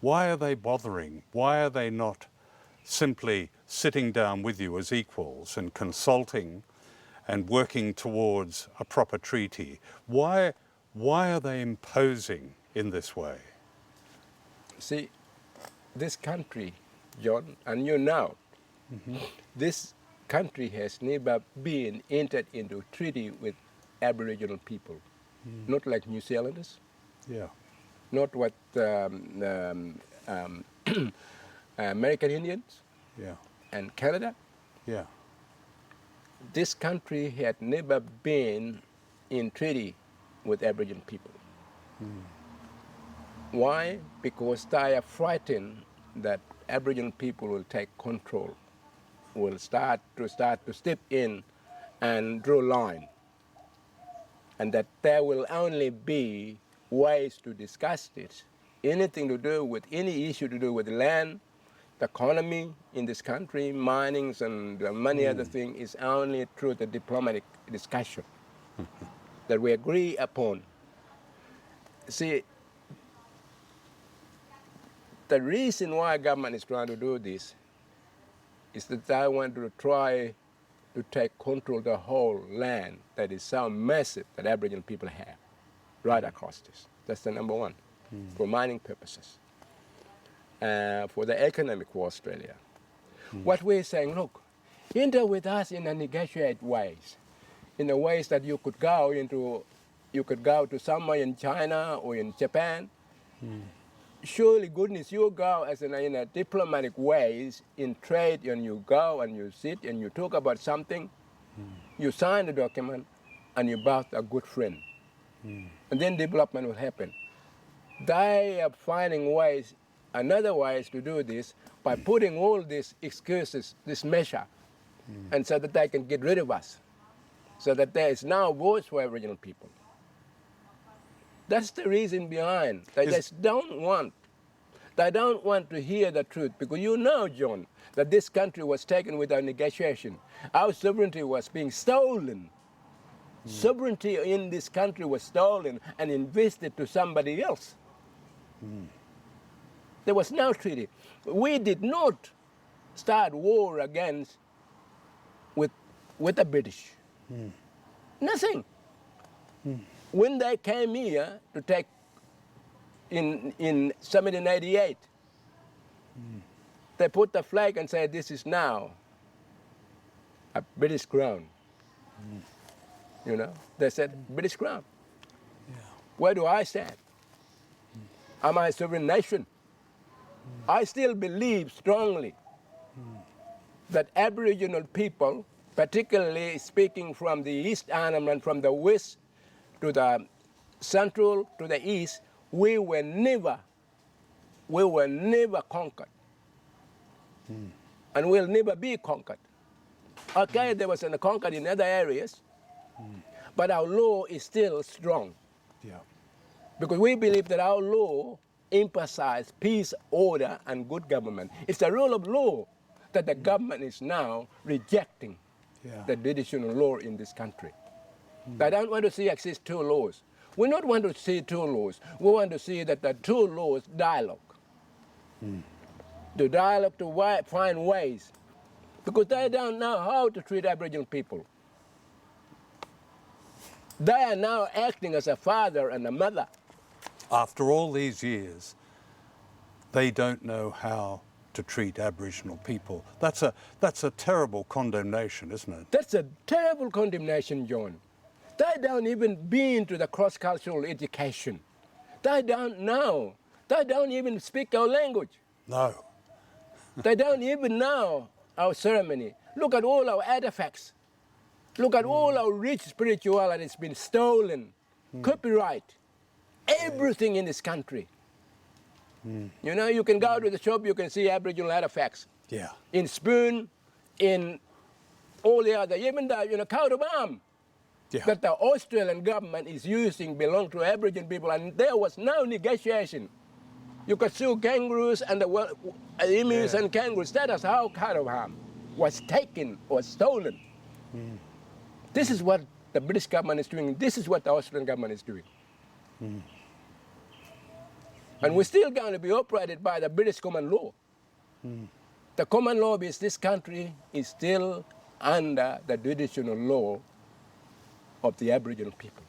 Why are they bothering? Why are they not simply sitting down with you as equals and consulting and working towards a proper treaty? Why are they imposing in this way? See, this country, John, and you know, this country has never been entered into treaty with Aboriginal people, not like New Zealanders, Yeah. not what American Indians Yeah. and Canada. Yeah. This country had never been in treaty with Aboriginal people. Why? Because they are frightened that Aboriginal people will take control, will start to step in and draw line, and that there will only be ways to discuss this. Anything to do with any issue to do with land, the economy in this country, minings and many other things is only through the diplomatic discussion that we agree upon. See, the reason why government is trying to do this is that they want to try to take control of the whole land that is so massive that Aboriginal people have right across this. That's the number one, for mining purposes, for the economic for Australia. What we're saying, look, enter with us in a negotiated ways, in the ways that you could go to somewhere in China or in Japan. Surely goodness, you go as in a diplomatic ways in trade, and you go and you sit and you talk about something, you sign the document, and you both are good friend. And then development will happen. They are finding ways, another ways to do this by putting all these excuses, this measure, and so that they can get rid of us, so that there is now voice for Aboriginal people. That's the reason behind. They just don't want to hear the truth, because you know, John, that this country was taken without negotiation. Our sovereignty was being stolen. Sovereignty in this country was stolen and invested to somebody else. There was no treaty. We did not start war against with the British. Nothing. When they came here to take in 1788, they put the flag and said, this is now a British crown. You know, they said, British crown. Yeah. Where do I stand? Am I a sovereign nation? I still believe strongly that Aboriginal people, particularly speaking from the East Island and from the west to the central to the east, we were never conquered. And we'll never be conquered. Okay, there was a conquered in other areas, but our law is still strong. Yeah. Because we believe that our law emphasizes peace, order, and good government. It's the rule of law that the government is now rejecting the traditional law in this country. They don't want to see exist two laws. We don't want to see two laws. We want to see that the two laws dialogue. The dialogue to find ways, because they don't know how to treat Aboriginal people. They are now acting as a father and a mother. After all these years, they don't know how to treat Aboriginal people. That's a terrible condemnation, isn't it? That's a terrible condemnation, John. They don't even been to the cross-cultural education. They don't know. They don't even speak our language. No. They don't even know our ceremony. Look at all our artifacts. Look at all our rich spirituality has been stolen. Copyright. Everything in this country. You know, you can go to the shop, you can see Aboriginal artifacts. Yeah. In spoon, in all the other, even the coat of arms that the Australian government is using belong to Aboriginal people, and there was no negotiation. You could sue kangaroos and the emus and kangaroos. That is how coat of arms was taken or stolen. This is what the British government is doing. This is what the Australian government is doing. And we're still going to be operated by the British common law. The common law is this country is still under the traditional law of the Aboriginal people.